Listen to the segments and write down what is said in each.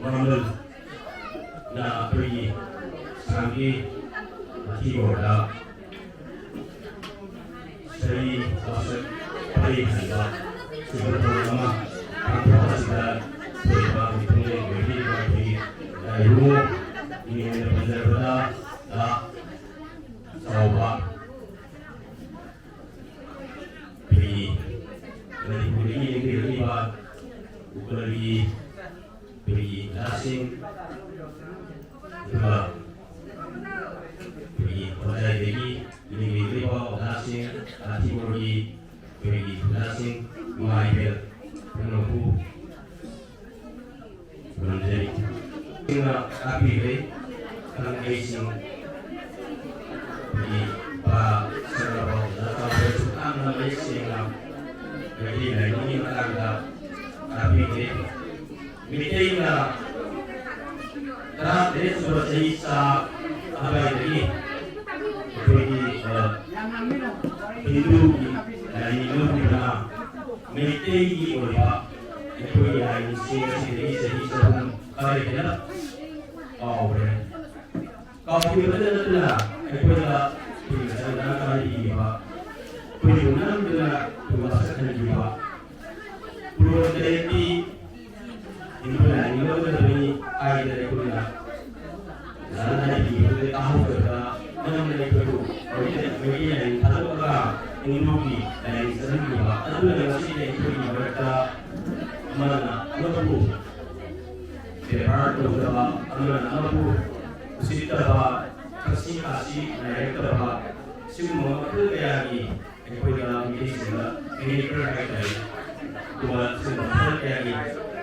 Mamul na pergi sampai Tiboda dari pasar paling hebat sebelumnya antara segala beberapa itu bagi dari rumah ini berbeda dah sahabat pergi dari ini berlibat pergi asing juga pergi pelajari lagi ini berlibat asing timur pergi asing mahir menunggu menjadi dengan api dengan asing di pak serba atau bersukan asing jadi dari ini ada api militer terakhir sudah selesai apa ini pergi Hindu dari Indonesia militer orang itu yang sehingga kali ini orang kalau kita tidak itu adalah kita kali ini pak perjuangan adalah permasalahan jiwa Purwodadi ini dari air dari kuda lalu dari itu tahu kerja dengan mereka itu mereka yang tahu kerja Hindu dari sering jiwa itu yang sih itu mereka mana mampu berharap bahwa mampu cerita bahwa kasih mereka bahwa semua kerjaan ini mereka ini kerja buat semua kerjaan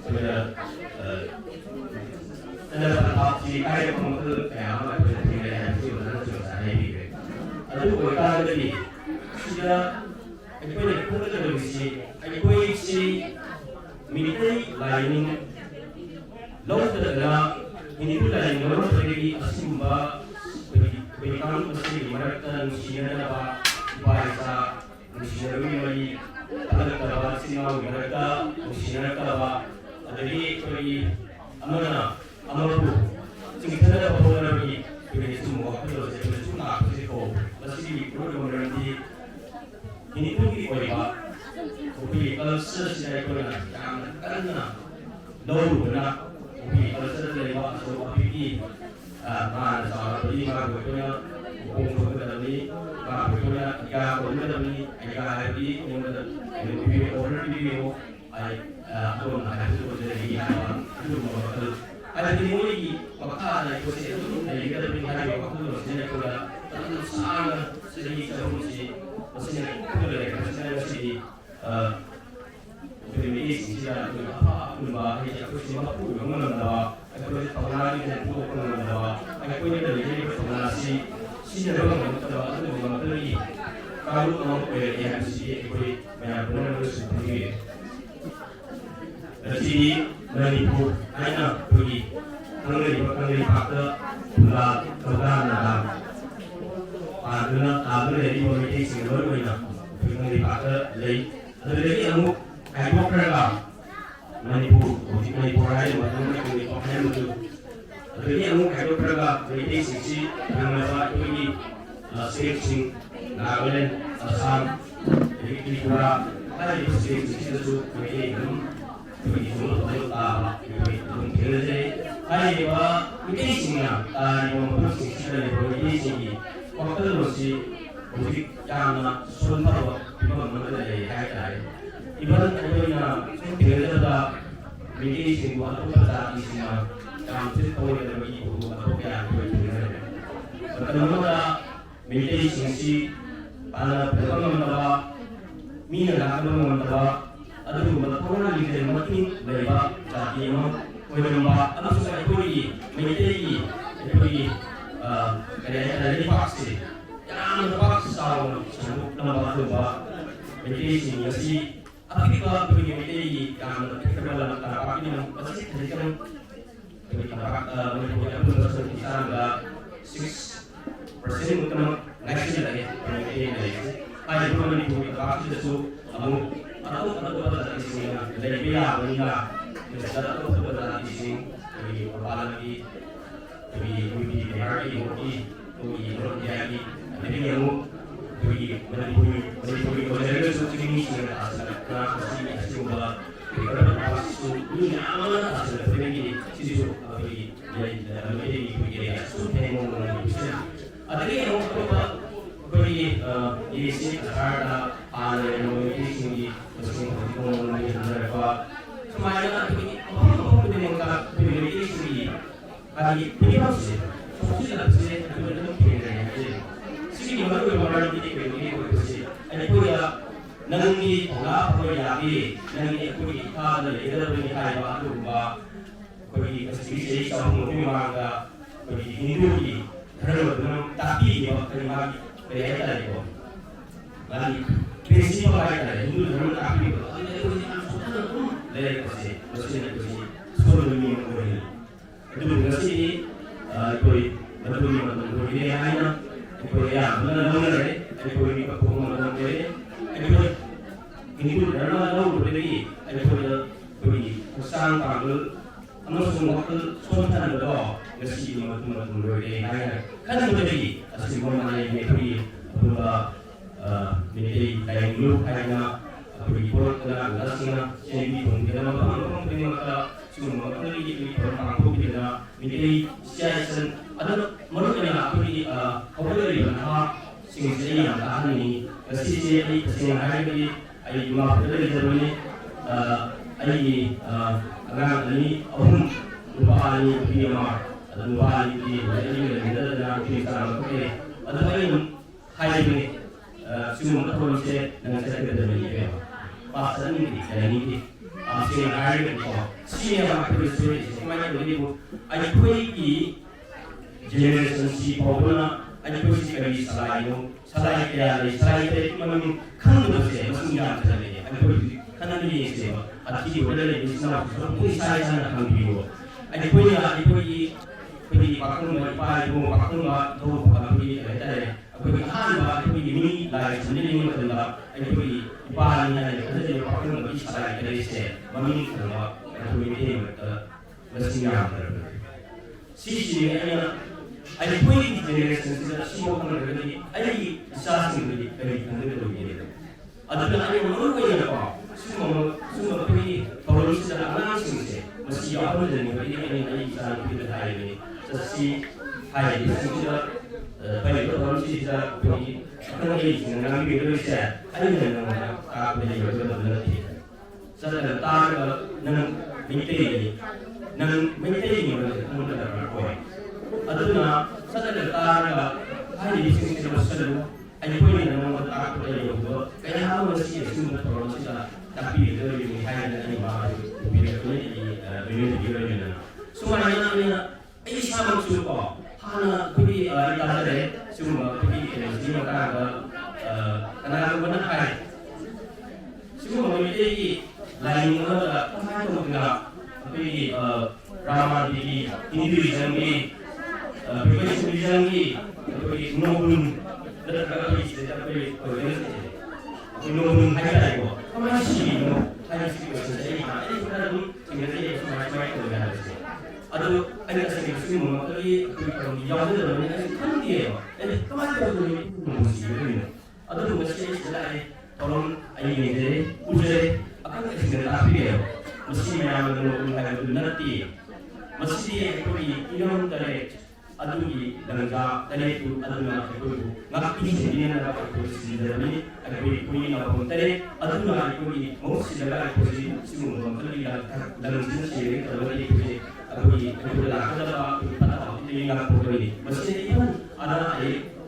sudah dapat jika kamu yang berpikir sudah selesai lalu kita jadi sudah kita terus si militer lain laut adalah ini pun lain laut bagi asimba berikan mesti mereka mestinya apa bahasa mestinya lagi ada kalau sinau mereka mestinya kalau jadi bagi amana amaru kita ada bahwa lagi bagi semua kalau saya cuma aku masih perlu berhenti ini pun dibuat ubi kalau selesai kerana karena dahulu nak ubi kalau selesai waktu ubi mana soal ubi mana punya hukum dalam ini mana punya ya punya dalam ini ya hari ini ubi orang ubi ay aku nak itu jadi itu mau ada di mulai waktu ada itu itu dari kita berhari waktu masih ada terus sangat sedikit terus masih masih Jadi sila apa kumba ini aku cuma aku mengenal aku pengalari dan aku mengenal aku ini dari pengalasi sila orang mengenal aku mengenal kalau mau yang si aku benar-benar seperti dari Manipur aina pergi kali pada bulan kedalam ada dari mulai singgah mana kali pada lei ada lagi amu kamu kerja Manipur aja macam mana kali pakai itu jadi amu kamu kerja dari sisi nama ini sing Nagaland Assam jadi Tripura ada di sisi itu ini begitu apa begitu jadi hari ini sihnya yang masih sudah di sini waktu masih musik yang sunnah itu mana dari hari ibarat adanya kerja begini sih waktu pada di sini yang itu tahu dari ibu atau yang berbeda pertama begini sih pada pertama mina lalu ada beberapa orang yang makin lebar dari yang beberapa ada susah ikui menjadi dari vaksin yang vaksin tahu sanggup nama beberapa menjadi sini sih tapi kalau begini menjadi yang terkenal apa ini masih terkenal menjadi beberapa kita ada 6% untuk naik lagi menjadi ada beberapa vaksin itu aku dari pihak misalnya aku kebetulan di sini di kepala lagi di hari ini di menurut dia lagi jadi kamu di menipuri kalau suci ini sudah asal kerana masih cuma kalau masuk ini aman asal pergi sisi di jadi sudah mau bisa ada yang mau bagi isi ada yang isi masing masing mereka semuanya orang mereka isi kali ini masih sudah sih kemudian sini baru orang ini sih ada punya nanti orang punya lagi nanti punya ada leader punya kayak baru bagi sisi sama mereka bagi Hindu tapi kalau Beda itu, lagi prinsip apa itu? Hindu dalam tapi itu, dari kasih, seluruh dunia ini. Itu kasih, itu ini hanya, itu ya, benar-benar itu ini kepungan itu Hindu dalam lalu itu pesan panggil, semua spontan berdoa. Nasi matun hanya kan menjadi asli mana ini pula menjadi kain dulu hanya berikut dan aslinya jadi pun kita orang terima semua orang ini orang kita menjadi siasat ada menurutnya apa dari mana sehingga yang tahan ini sisi sehingga hari ini cuma dari ini agar ini lupa ini dia lupa di ini dan kita oke ada lain hari ini semua proses dengan saya berada pasan ini dan ini sehingga hari ini siapa proses semuanya begitu ada kuih generasi si pokoknya ada kuih sekali selain itu memang kan bersih maksudnya ada kuih kan ini sih hati boleh di sana semua saya akan video ada kuih pergi pakung tahu pergi pergi hamba pergi ini lagi sendiri ini kerana pergi paling ada kerja pakung bisa lagi dari saya mami kerana pergi ini mestinya sisi ini ada pergi generasi semua orang berani ada bisa sendiri pergi kerja ada yang menurut apa semua pergi kalau sudah langsung sih mesti apa jadi ini bisa kita hari sesi hari ini sudah banyak orang sudah pergi pergi dengan video saya ada yang apa yang berlaku saya tahu dengan meeting mereka berlaku aduna saya tahu hari ini sudah selalu ada pun yang apa yang berlaku kaya hal mesti semua orang sudah tapi dari hari ini baru video ini semuanya ini sama juga hana pergi kita ada semua pergi semua karena benar hari semua memiliki lain ada apa itu enggak pergi ramah di Hinduism di Buddhism di pergi nobun pergi nobun ada itu masih hanya sedikit saja ini sudah tinggal semua itu ada sedikit semua tapi kalau jauh dari ini kan dia kemarin baru ini ada masih istilah tolong ini jadi ujar akan segera tapi ya mesti yang menurut nanti mesti itu dari adugi dalam dari itu aduna itu ngapain sih ini ada posisi dari ada punya apa tadi aduna itu mau sih dalam posisi semua kalau dalam sini kalau itu adugi itu ada apa ini nggak boleh mesti itu ada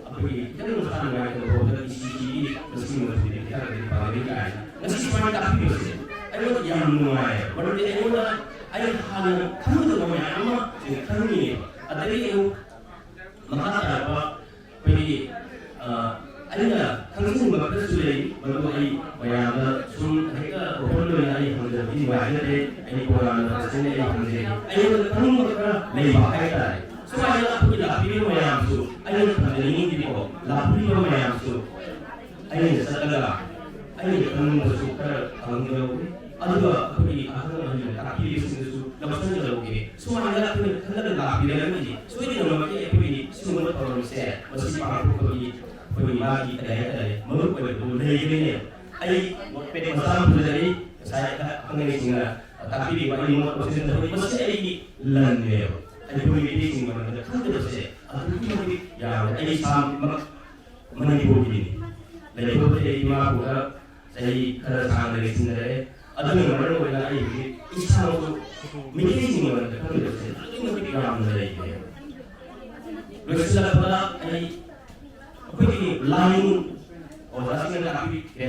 adugi kan urusan yang itu dari sisi mesti kita dari pemikiran mesti cuma tapi mesti ayo yang mulai baru dia mulai ayo hal kamu tuh namanya apa kamu ini ada yang makanya apa pergi ada langsung bapak sudah baru bayar sun mereka orang lain yang ini bayar ini orang sini yang ini ayo kamu mereka lebih baik semua aku tidak pilih bayar su ayo kamu ini di bawah lapis bayar su ayo setelah ayo kamu suka kamu ꯑꯗꯨꯒ ꯑꯩꯈꯣꯏꯒꯤ ꯑꯍꯜ ꯑꯍꯜ ꯇꯥꯛꯄꯤꯔꯤꯕꯁꯤꯡꯗꯁꯨ ꯂꯧꯁꯤꯟꯖꯔꯧꯒꯦ ꯁꯨꯃꯥꯏꯅ ꯑꯩꯈꯣꯏꯅ ꯈꯜꯂꯒ ꯂꯥꯛꯄꯤꯔꯒꯗꯤ ꯁꯣꯏꯗꯅꯃꯛꯀꯤ ꯑꯩꯈꯣꯏꯒꯤ ꯁꯤꯒꯨꯝꯕ ꯊꯧꯔꯝꯁꯦ ꯃꯁꯤ ꯄꯥꯡꯊꯣꯛꯄꯒꯤ ꯑꯩꯈꯣꯏꯒꯤ ꯃꯥꯒꯤ ꯀꯔꯤ ꯍꯥꯏꯇꯥꯔꯦ ꯃꯔꯨ ꯑꯣꯏꯕꯗꯨ ꯂꯩꯒꯅꯤ ꯑꯩ ꯄꯦꯔꯦꯟ ꯃꯆꯥ ꯑꯃ ꯄꯨꯖꯔꯤ ꯉꯁꯥꯏ ꯑꯈꯪꯕꯁꯤꯡꯅ ꯇꯥꯛꯄꯤꯔꯤꯕ ꯑꯩ ꯃꯣꯠ ꯂꯧꯁꯤꯟꯖꯔꯧꯏ ꯃꯁꯤ ꯑꯩꯒꯤ ꯂꯟꯅꯦꯕ ꯑꯩꯈꯣꯏ ꯃꯤꯑꯣꯏꯁꯤꯡꯒꯤ ꯃꯔꯛꯇ ꯈꯪꯗꯕꯁꯦ ꯑꯗꯨꯛꯀꯤ ꯃꯇꯤꯛ ꯌꯥꯝꯅ ꯑꯩ ꯏꯁꯥꯃꯛ ꯃꯅꯤꯄꯨꯔꯒꯤꯅꯤ ꯂꯩꯕꯕꯨꯗꯤ ꯑꯩ ꯏꯃꯥꯕꯨ ꯆꯍꯤ ꯈꯔ ꯁꯥꯡꯅ ꯂꯩꯁꯤꯟꯅꯔꯦ ꯑꯗꯨꯅ ꯃꯔꯝ ꯑꯣꯏꯅ ꯑꯩ ꯍꯧꯖꯤꯛ ꯏꯁꯥꯃꯛꯁꯨ ꯃꯤꯑꯣꯏꯁꯤꯡꯒꯤ ꯃꯔꯛꯇ ꯈꯪꯗꯕꯁꯦ ꯑꯗꯨꯛꯀꯤ ꯃꯇꯤꯛ ꯌꯥꯝꯅ ꯂꯩꯈ꯭ꯔꯦ ꯂꯣꯏꯁꯤꯜꯂꯛꯄꯗ ꯑꯩ ꯑꯩꯈꯣꯏꯒꯤ ꯂꯥꯏꯅꯤꯡ ꯑꯣꯖꯥꯁꯤꯡꯅ ꯇꯥꯛꯄꯤꯈ꯭ꯔꯦ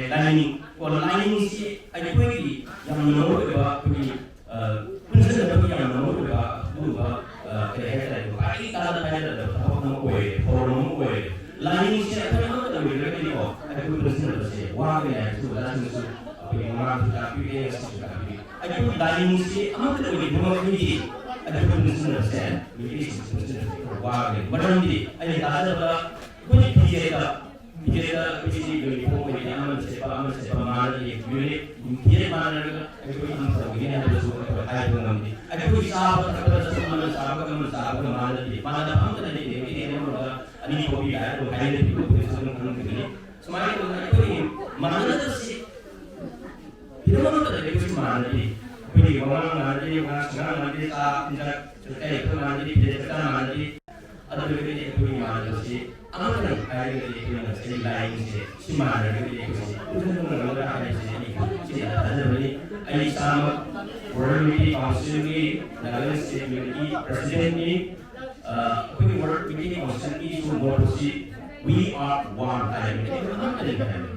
ꯂꯥꯏꯅꯤꯡꯁꯤ ꯑꯩꯈꯣꯏꯒꯤ ꯌꯥꯝꯅ ꯃꯔꯨ ꯑꯣꯏꯕ ꯑꯩꯈꯣꯏꯒꯤ ꯄꯨꯟꯁꯤꯟꯅꯕꯒꯤ ꯌꯥꯝꯅ ꯃꯔꯨ ꯑꯣꯏꯕ ꯑꯗꯨꯒꯨꯝꯕ ꯀꯔꯤ ꯍꯥꯏꯇꯥꯔꯦ ꯈ꯭ꯋꯥꯏꯗꯒꯤ ꯇꯥꯗ ꯍꯥꯏꯔꯒ ꯊꯕꯛ ꯑꯃ ꯑꯣꯏꯔꯦ ꯊꯧꯔꯝ ꯑꯃ ꯑꯣꯏꯔꯦ ꯂꯥꯏꯅꯤꯡꯁꯦ ꯑꯩꯈꯣꯏ ꯑꯃꯠꯇ ꯑꯣꯏꯔꯒꯗꯤꯀꯣ ꯑꯩꯈꯣꯏ ꯄꯨꯟꯁꯤꯟꯅꯕꯁꯦ ꯋꯥꯒꯅꯤ ꯍꯥꯏꯕꯁꯨ ꯑꯣꯖꯥꯁꯤꯡꯅꯁꯨ ꯑꯩꯈꯣꯏꯒꯤ ꯃꯃꯥꯡꯁꯨ ꯇꯥꯛꯄꯤꯔꯦ ꯉꯁꯤꯁꯨ ꯇꯥꯛꯄꯤꯔꯦ ꯑꯩꯈꯣꯏ ꯂꯥꯏꯅꯤꯡꯁꯤ ꯑꯃꯠꯇ ꯑꯣꯏꯔꯤꯕ ꯃꯈꯩꯗꯤ ꯑꯩꯈꯣꯏ ꯄꯨꯟꯁꯤꯟꯅꯕꯁꯦ ꯃꯤꯑꯣꯏꯁꯤꯡ ꯄꯨꯟꯁꯤꯟꯅꯕꯁꯦ ꯋꯥꯒꯅꯤ ꯃꯔꯝꯗꯤ ꯑꯩꯅ ꯇꯥꯖꯕ ꯑꯩꯈꯣꯏꯒꯤ ꯐꯤꯖꯦꯠꯇ ꯑꯩꯈꯣꯏꯒꯤ ꯌꯨꯅꯤꯐꯣꯔꯝ ꯑꯣꯏꯒꯅꯤ ꯑꯃꯅ ꯁꯦꯠꯄ ꯃꯥꯟꯅꯗꯦ ꯐꯤꯖꯦꯠ ꯃꯥꯟꯅꯔꯒ ꯑꯩꯈꯣꯏ ꯇꯧꯒꯅꯤ ꯍꯥꯏꯕꯁꯨ ꯑꯩꯈꯣꯏ ꯍꯥꯏꯕ ꯉꯝꯗꯦ ꯑꯩꯈꯣꯏꯒꯤ ꯆꯥꯕ ꯊꯛꯄꯗꯁꯨ ꯑꯃꯅ ꯆꯥꯕꯒ ꯑꯃꯅ ꯆꯥꯕꯒ ꯃꯥꯟꯅꯗꯦ ꯃꯥꯟꯅꯗꯕ ꯑꯝꯇ ꯂꯩꯇꯦ ꯑꯩꯈꯣꯏꯒꯤ ꯑꯃꯔꯣꯝꯗ ꯑꯅꯤ ꯐꯥꯎꯕꯤ ꯍꯥꯏꯔꯒ ꯍꯥꯏꯅꯔꯤꯕ ꯑꯩꯈꯣꯏꯁꯨ ꯑꯗꯨꯝ ꯈꯪꯒꯅꯤ ꯁꯨꯃꯥꯏꯅ ꯇꯧꯗꯅ ꯑꯩꯈꯣꯏꯒꯤ ꯃꯥꯟꯅꯗꯕꯁꯤ ꯍꯤꯔꯝ ꯑꯃꯠꯇꯗ ꯑꯩꯈꯣꯏꯁꯨ ꯃꯥꯟꯅꯗꯦ ꯑꯩꯈꯣꯏꯒꯤ ꯋꯥꯉꯥꯡ ꯃꯥꯟꯅꯗꯦ ꯁꯉꯥꯡ ꯃꯥꯟꯅꯗꯦ ꯆꯥ ꯆꯤꯟꯖꯥꯛ ꯑꯩꯈꯣꯏ ꯃꯥꯟꯅꯗꯦ ꯐꯤꯖꯦꯠ ꯆꯥꯛꯆꯥ ꯃꯥꯟꯅꯗꯦ ꯑꯗꯨꯗꯒꯤꯗꯤ ꯑꯩꯈꯣꯏꯒꯤ ꯃꯥꯟꯅꯕꯁꯤ ꯑꯃꯈꯛꯇꯪ ꯍꯥꯏꯔꯒꯗꯤ ꯑꯩꯈꯣꯏꯅ ꯉꯁꯥꯏ ꯂꯥꯏꯟꯁꯦ ꯁꯤ ꯃꯥꯟꯅꯔꯒꯗꯤ ꯑꯩꯈꯣꯏꯁꯦ ꯄꯨꯟꯁꯤꯟꯅꯒꯗ꯭ꯔꯥ ꯍꯥꯏꯕꯁꯦ ꯑꯩ ꯁꯤ ꯊꯥꯖꯕꯅꯤ ꯑꯩ ꯏꯁꯥꯃꯛ ꯋꯥꯔꯜ ꯃꯤꯗꯤ ꯀꯥꯎꯟꯁꯤꯜꯒꯤ ꯅꯥꯒꯥꯂꯦꯟ ꯁ꯭ꯇꯦꯠ ꯃꯤꯗꯤꯒꯤ ꯄ꯭ꯔꯁꯤꯗꯦꯟꯠꯅꯤ ꯑꯩꯈꯣꯏꯒꯤ ꯋꯥꯔꯜ ꯃꯤꯗꯤ ꯀꯥꯎꯟꯁꯤꯜꯒꯤꯁꯨ ꯃꯣꯠꯁꯤ ꯋꯤ ꯑꯥꯔ ꯋꯥꯟ ꯍꯥꯏꯕꯅꯤ ꯑꯃꯠꯇꯅꯤ ꯍꯥꯏꯕꯅꯤ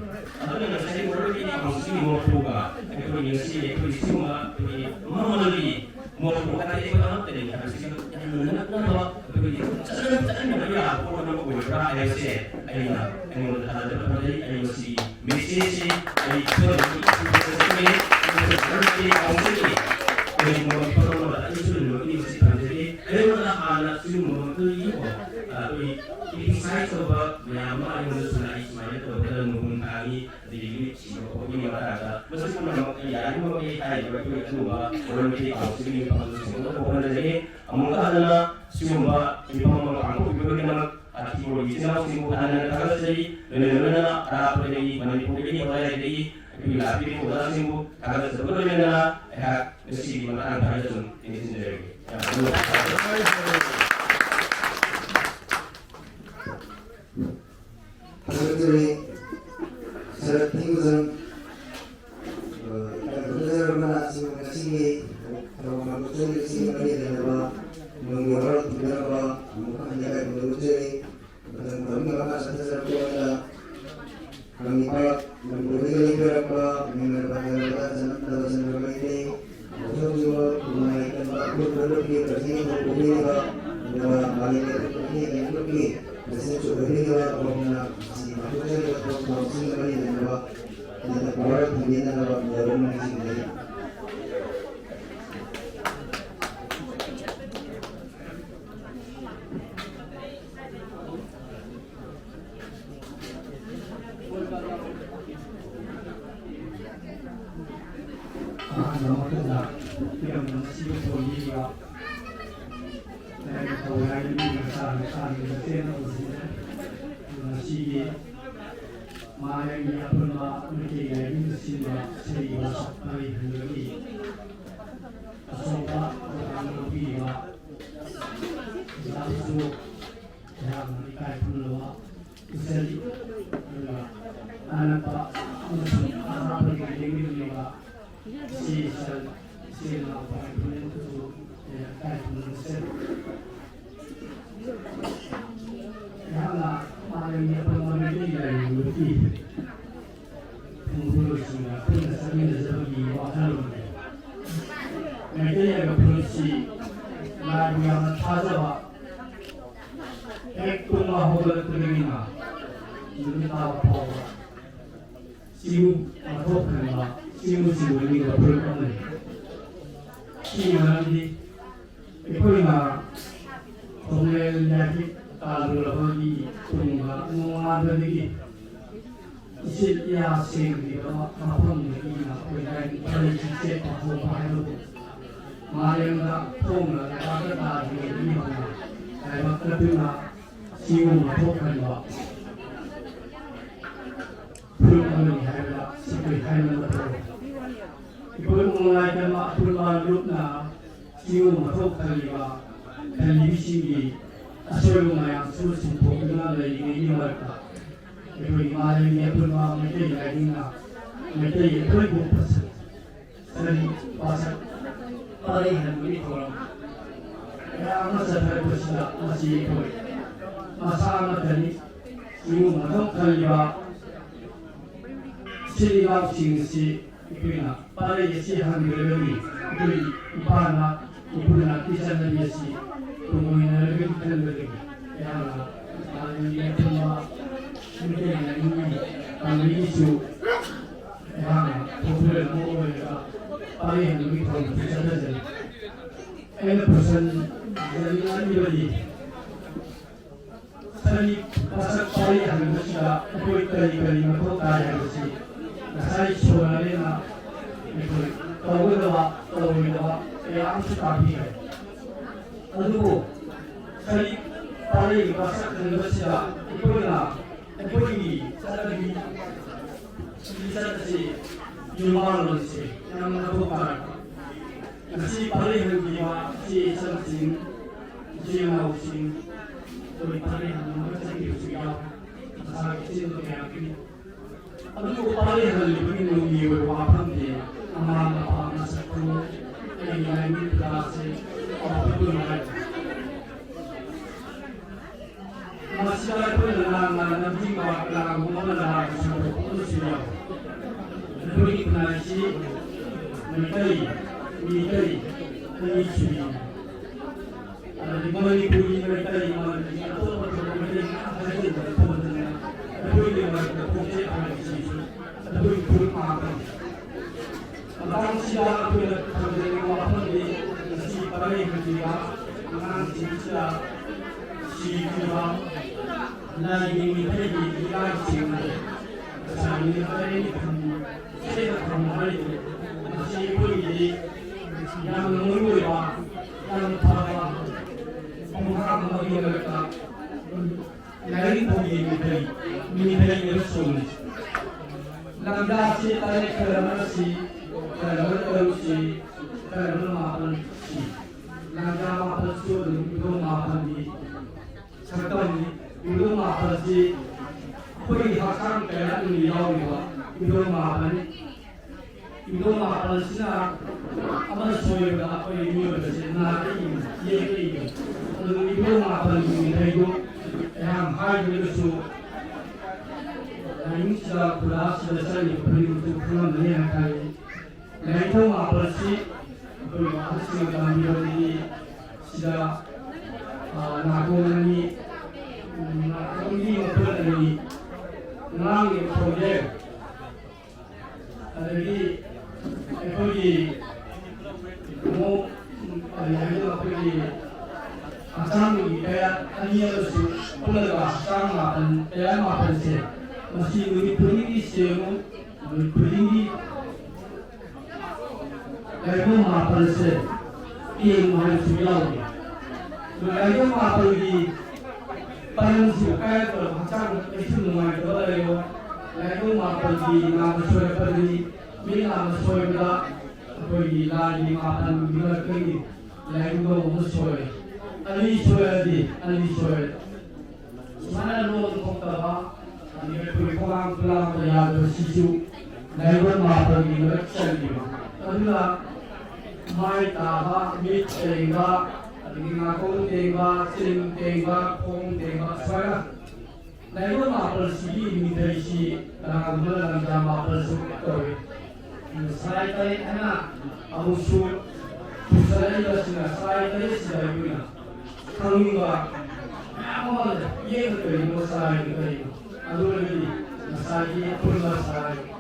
ꯑꯗꯨꯅ ꯉꯁꯥꯏ ꯋꯥꯔꯜ ꯃꯤꯗꯤ ꯀꯥꯎꯟꯁꯤꯜꯒꯤ ꯃꯣꯠꯇꯨꯒ ꯑꯩꯈꯣꯏꯒꯤ ꯉꯁꯤ ꯑꯩꯈꯣꯏ ꯁꯤꯒꯨꯝꯕ ꯑꯩꯈꯣꯏꯒꯤ ꯃꯃꯜꯒꯤ ꯃꯣꯠꯇꯨ ꯍꯥꯏꯕꯗꯤ ꯑꯩꯈꯣꯏ ꯑꯃꯠꯇꯅꯤ ꯍꯥꯏꯕꯁꯤꯒ ꯌꯥꯝꯅ ꯅꯛꯅꯕ ꯑꯩꯈꯣꯏꯒꯤ ꯆꯠꯅꯕ ꯌꯥꯕ ꯄꯣꯠ ꯑꯃ ꯑꯣꯏꯕ꯭ꯔꯥ ꯍꯥꯏꯕꯁꯦ ꯑꯩꯉꯣꯟꯗ ꯊꯥꯖꯕ ꯊꯝꯖꯩ ꯑꯩ ꯃꯁꯤꯒꯤ ꯃꯦꯁꯦꯖꯁꯤ ꯑꯩ ꯁꯣꯏꯗꯅ ꯀꯔꯤꯒꯨꯝꯕ ꯃꯐꯝ ꯑꯃꯗ ꯑꯩ ꯁꯣꯏꯗꯅꯃꯛꯀꯤ ꯃꯁꯤ ꯊꯝꯖꯒꯦ ꯑꯩꯉꯣꯟꯗ ꯍꯥꯟꯅ ꯁꯤꯒꯨꯝꯕ ꯃꯈꯜꯒꯤ ꯑꯩꯈꯣꯏ ꯀ꯭ꯔꯤꯇꯤꯁꯥꯏꯖ ꯇꯧꯕ ꯃꯌꯥꯝ ꯑꯃ ꯑꯩꯉꯣꯟꯗꯁꯨ ꯂꯥꯛꯏ ꯁꯨꯃꯥꯏꯅ ꯇꯧꯕꯗ ꯅꯨꯡ ꯊꯥꯡꯉꯤ ꯑꯗꯒꯤ ꯁꯤꯕ ꯈꯣꯠꯄꯒꯤ ꯃꯇꯥꯡꯗ ꯃꯁꯤ ꯄꯨꯝꯅꯃꯛ ꯑꯩ ꯌꯥꯔꯤꯕꯃꯈꯩ ꯍꯥꯏꯔꯤꯕ ꯑꯩꯈꯣꯏ ꯑꯗꯨꯒꯨꯝꯕ ꯋꯥꯔꯜꯒꯤ ꯀꯥꯎꯟꯁꯤꯜꯒꯤ ꯃꯐꯝꯗ ꯁꯤꯒꯨꯝꯕ ꯊꯣꯛꯍꯟꯖꯒꯦ ꯑꯃꯨꯛꯀ ꯍꯟꯅ ꯁꯤꯒꯨꯝꯕ ꯃꯤꯐꯝ ꯑꯃ ꯄꯥꯡꯊꯣꯛꯄꯤꯕꯒꯤꯗꯃꯛ ꯑꯊꯤꯕꯒꯤ ꯏꯆꯤꯜ ꯏꯅꯥꯎꯁꯤꯡꯕꯨ ꯍꯟꯅ ꯊꯥꯒꯠꯆꯔꯤ ꯂꯣꯏꯅꯅ ꯑꯔꯥꯞꯄꯗꯒꯤ ꯃꯅꯤꯄꯨꯔꯗꯒꯤ ꯃꯌꯥꯏꯗꯒꯤ ꯑꯩꯈꯣꯏꯒꯤ ꯂꯥꯛꯄꯤꯔꯤꯕ ꯑꯣꯖꯥꯁꯤꯡꯕꯨ ꯊꯥꯒꯠꯆꯕ ꯂꯣꯏꯅꯅ ꯑꯩꯍꯥꯛ ꯉꯁꯤꯒꯤ ꯃꯇꯥꯡꯗ ꯁꯨꯝ ꯇꯦꯟꯁꯤꯟꯖꯔꯒꯦ 하늘들이 서럽히고선 그들만 지금 같이 그러고 그들이 지금 하게 되는가 뭔가를 들어가 뭔가 내가 그들이 그런 뭔가가 선서럽게 강의가 뭔가를 들어가 뭔가를 받아가 전한다고 생각하는데 무슨 그만이 된다 그렇게 그렇게 우리가 뭔가 많이 그렇게 그렇게 그래서 우리가 보면 그들이 또 생각이 되는가 근데 뭐를 보내는 여러분이 지금 너무나 이런 시골이가 내가 도와주는 사람을 때는 시기 마음이 아프나 이렇게 인신과 체리와 석방이 흔들기 소가 오가노비와 자수 대학의 가이프로와 우셀이 아나파 무슨 아나파를 얘기하는 시선 시나고 발표도 가이프는 셋 하나 마음이 아픈 얘기를 공부로서나 그런 사람들이 와하는데 내가 그렇지 나를 찾아와 백동화 호를 그리나 이르다 보아 지금 아토크나 지금은 우리가 볼 거는 시원한지 이거나 동네 이야기 따르러 이 동가 농아들이 이실 이하생이와 마포문이나 우리가 빨리 직접 공부하려고 마령과 통을 따뜻하게 이용하나 알바트나 지금은 독한과 불만이 하여가 시끄이 하는 것으로 이걸 몰라야 불만 룹나 지금은 독한과 텔레비전이 소용나야 수신 복근하는 이게 이용할까 그리고 마령의 불만을 대기하기나 메테이 돌고 벗어 서리 와서 빠르게 하는 우리 도로 양어서 할 것이다 다시 보이 마사마더니 지금은 독한과 실리가 징시 이쁘나 빠르게 시한 그러니 우리 이파나 이쁘나 기사는 예시 동호인을 그리는 거리 야나 나는 예쁘나 신경이 있는 강의주 야나 도구를 모으니까 빠르게 우리 돈 기사는 에너person 자리는 이러니 산이 바삭 빠르게 하는 것이다 보이까지 걸리면 또다야 하는 것이 나사이 초라해나 떠오르다와 양수 가비해 어두고 산이 빠르게 바삭 하는 것이다 이거나 이거이 사람이 이사듯이 6만 원씩 양나도 빠르다 같이 빠르게 하는 기와 같이 선진 지나오신 우리 빠르게 하는 것을 기우시며 나사하게 찐도 대학이 아주 빠르게 하는 우리는 이유를 와판디 아마나 파마사쿠 에이나이 미프다시 어부분을 마시다를 보여나가는 남진과 나가고는 나가고 싶어 보시며 우리 그날시 미터이 이슈이 이번에 보이는 미터이만 또 보이는 하나씩 보는 보이는 걸 공제 하나씩 보이 불마감 당시야 보이는 거는 와판디 시바의 그지가 난 진짜 시기와 나에게 미터이 이가 지금 자기 하나의 세상 강화를 다시 보이지 양물과 양파와 공항머리가 나이보기 미래의 소리 남자시 딸의 그라마시 그라마시 그라마시 남자마시 유도마시 잠깐이 유도마시 거기 학생 때는 이야기와 유도마시 이동마시나 아마 소유가 거의 유효되지 나의 얘기 이동마시 되고 양 하이브수 인시다 구라시다 살이 그리고 또 그런 내용까지 이동마시 그리고 학생과 미래의 시다 나고니 나고니 어떤 나의 프로젝트 여기 거기 뭐 여기 아상이 대야 아니어서 올라가 아상만 대야만 세 masih 우리 분위기 시에는 우리 분위기 애고 마팔세 이 말을 주려고 애고 마팔이 빠른 시간에 항상 애쓰는 말 들어요 애고 마팔이 나무 소리들이 미나무 소리가 거기 나리 마팔 우리가 거기 애고 무슨 소리 아니 소리지 아니 소리 mana 공다가 이걸 공항 플라도 야도 시주 내가 마팔이 그렇지 우리가 마이다가 밑에가 우리가 공대가 싱대가 공대가 서야 내가 마팔 시기 밑에시 나가면 남자 마팔 속도에 사이다에 하나 아무수 부산에 있으나 사이다에 시다이구나 강민과 아무만 이해가 되는 사이가 있고 아무래도 사이에 불마 사이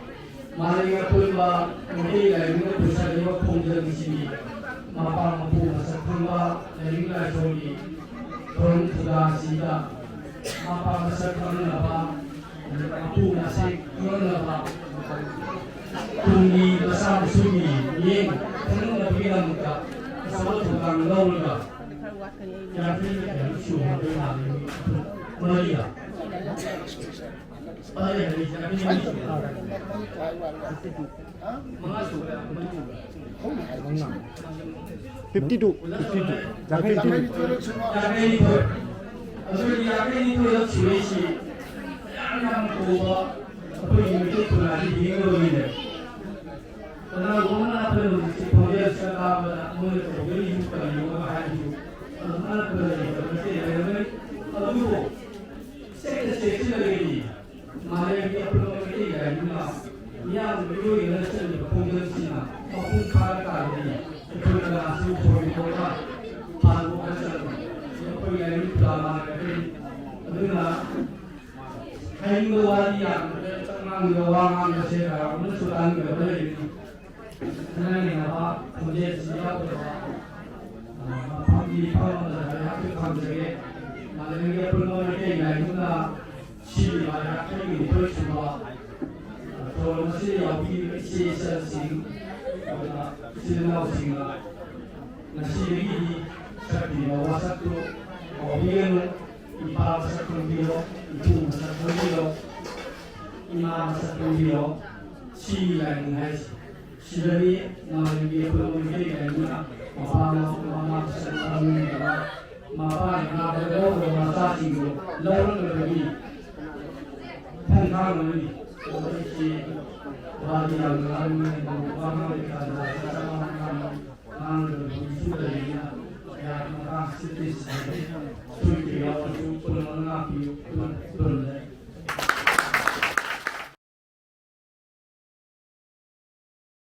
마리가 불마 우리가 있는 부산이와 공정심이 마방 부마사 불마 내린가 소리 그런 부가시다 마방사 강나바 부마색 이거는 돈이 사람 수미 예 그런 거 비교하니까 서로 도강 넣으니까 양쪽이 별로 쉬워 보이는 머리가 아예 이제 mga suka 52. 야베니토의 지회시 양양고가 거의 분할이 비행거리네. 그러나 오늘 앞에는 공개했다가 오늘 거기 있으니까 이거가 아니고 하나 그러니까 그때 여러분 그리고 섹시들이 만약에 앞으로 얘기가 아니라 그냥 미국에 있는 공개했으나 공카라까지 그러나 수고리고가 반복해서 거기가 있다만 그러나 행동하기야 정말 것이라 오늘 수단 것을 하나님과 문제 지하고 방기 파원을 학교 감정에 만약에 불만을 깨기나 시비 말야 행위 벌수가 그것이 여기 시선싱 시나오싱가 시비 사비 와사토 어비에는 이파 사토비로 이부 사토비로 이마 사토비로 시라는 것이 시절이 나에게 그런 게 아니라 마마 사토비가 마바이 나베로 마사지로 러르르이 통상을 어떻게 와디랑 하는 거 방황을 가지고